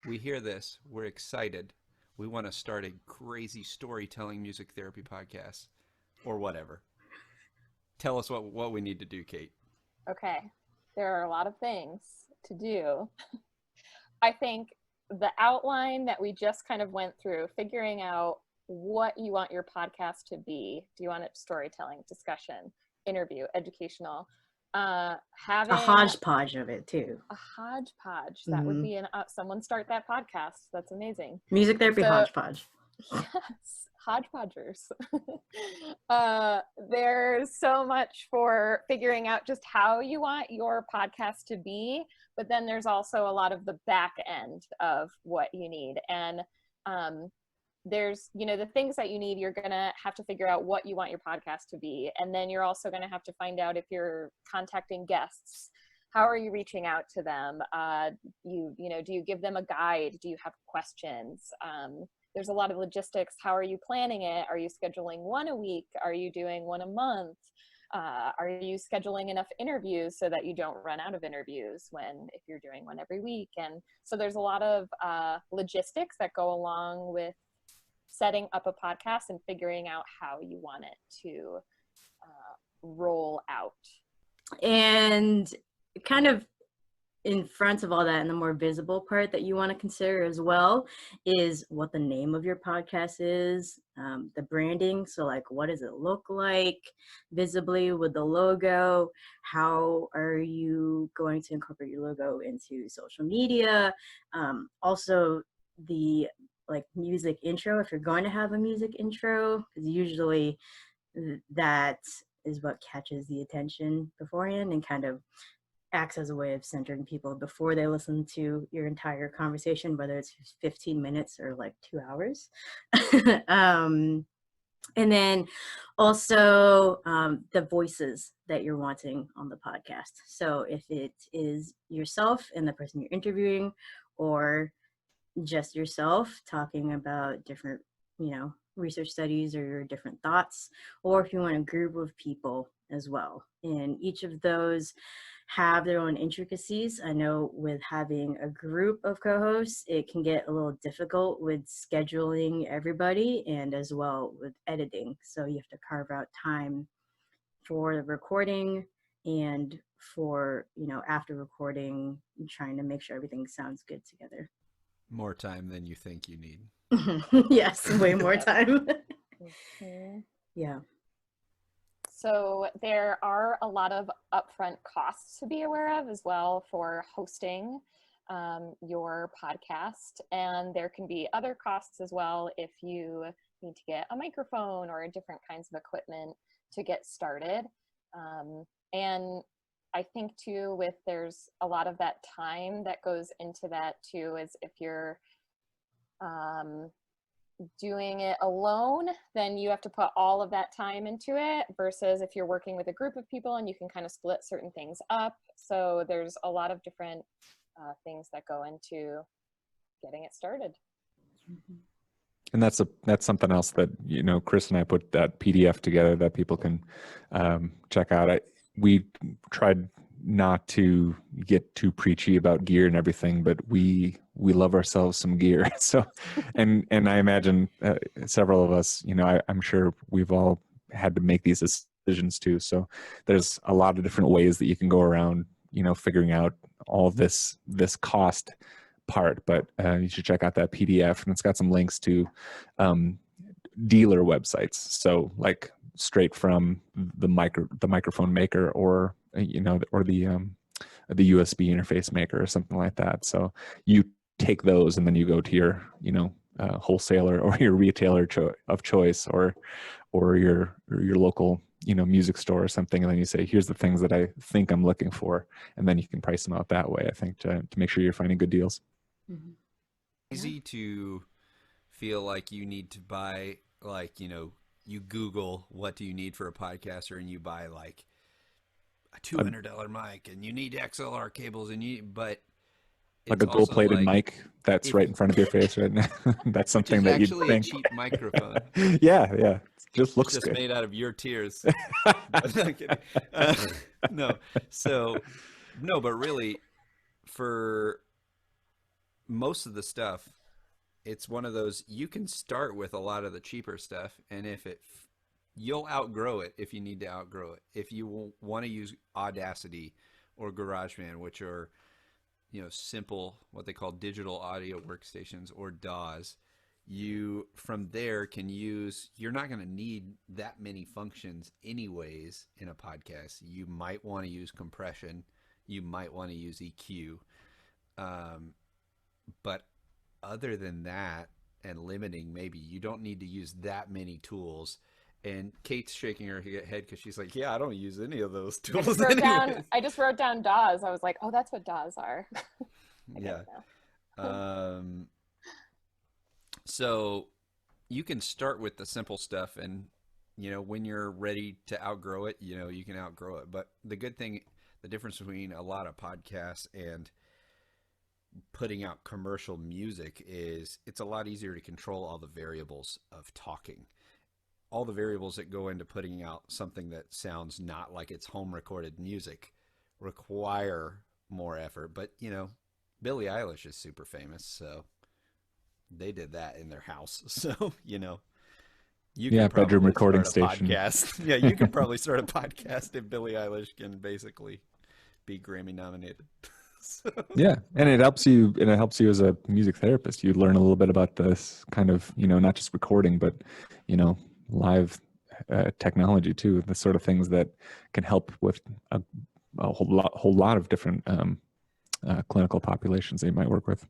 we hear this, we're excited. We want to start a crazy storytelling music therapy podcast or whatever. Tell us what we need to do, Kate. Okay. There are a lot of things to do. I think the outline that we just kind of went through, figuring out what you want your podcast to be. Do you want it storytelling, discussion, interview, educational? Having a hodgepodge of it too. A hodgepodge. That would be someone start that podcast. That's amazing. Music therapy hodgepodge. Yes, hodgepodgers. There's so much for figuring out just how you want your podcast to be, but then there's also a lot of the back end of what you need. And there's, the things that you need, you're going to have to figure out what you want your podcast to be. And then you're also going to have to find out if you're contacting guests, how are you reaching out to them? Do you give them a guide? Do you have questions? There's a lot of logistics. How are you planning it? Are you scheduling one a week? Are you doing one a month? Are you scheduling enough interviews so that you don't run out of interviews if you're doing one every week? And so there's a lot of logistics that go along with setting up a podcast and figuring out how you want it to roll out. And kind of in front of all that, and the more visible part that you want to consider as well is what the name of your podcast is, the branding. So like, what does it look like visibly with the logo? How are you going to incorporate your logo into social media? Also the music intro, if you're going to have a music intro, because usually that is what catches the attention beforehand and kind of acts as a way of centering people before they listen to your entire conversation, whether it's 15 minutes or 2 hours. And then also the voices that you're wanting on the podcast. So if it is yourself and the person you're interviewing, or just yourself talking about different, research studies or your different thoughts, or if you want a group of people as well. And each of those have their own intricacies. I know with having a group of co-hosts, it can get a little difficult with scheduling everybody and as well with editing. So you have to carve out time for the recording and for, after recording, trying to make sure everything sounds good together. More time than you think you need. Yes, way more time. Yeah. So there are a lot of upfront costs to be aware of as well for hosting your podcast. And there can be other costs as well if you need to get a microphone or different kinds of equipment to get started. And I think too, there's a lot of that time that goes into that too, is if you're doing it alone, then you have to put all of that time into it, versus if you're working with a group of people and you can kind of split certain things up. So there's a lot of different things that go into getting it started. And that's something else that, Chris and I put that PDF together that people can check out. We tried not to get too preachy about gear and everything, but we love ourselves some gear. So, and I imagine several of us, I'm sure we've all had to make these decisions too. So there's a lot of different ways that you can go around, figuring out all this cost part, but you should check out that PDF, and it's got some links to dealer websites. So like straight from the microphone maker, or or the USB interface maker or something like that. So you take those and then you go to your wholesaler or your retailer of choice, or your local music store or something, and then you say, here's the things that I think I'm looking for, and then you can price them out that way, I think, to make sure you're finding good deals. Mm-hmm. Easy to feel like you need to buy, you Google what do you need for a podcaster, and you buy a $200 mic, and you need XLR cables, but like a gold-plated mic that's right in front of your face right now. That's something that you'd think. Actually, a cheap microphone. Yeah, it just looks just good. Made out of your tears. No, but really, for most of the stuff, it's one of those, you can start with a lot of the cheaper stuff, and you'll outgrow it if you need to outgrow it. If you want to use Audacity or GarageBand, which are, simple, what they call digital audio workstations, or DAWs, you from there can use, you're not going to need that many functions anyways in a podcast. You might want to use compression, you might want to use EQ, but other than that, and limiting, maybe you don't need to use that many tools. And Kate's shaking her head because she's like, yeah, I don't use any of those tools. I just wrote down DAWs. I was like, oh, that's what DAWs are. Yeah. So you can start with the simple stuff, and when you're ready to outgrow it, you can outgrow it. But the difference between a lot of podcasts and putting out commercial music is it's a lot easier to control all the variables of talking. All the variables that go into putting out something that sounds not like it's home recorded music require more effort. But, Billie Eilish is super famous, so they did that in their house. So, you can bedroom recording station. Podcast. Yeah, you can probably start a podcast if Billie Eilish can basically be Grammy nominated. So. Yeah, and it helps you as a music therapist. You learn a little bit about this kind of, not just recording, but, live technology too, the sort of things that can help with a whole lot of different clinical populations that you might work with.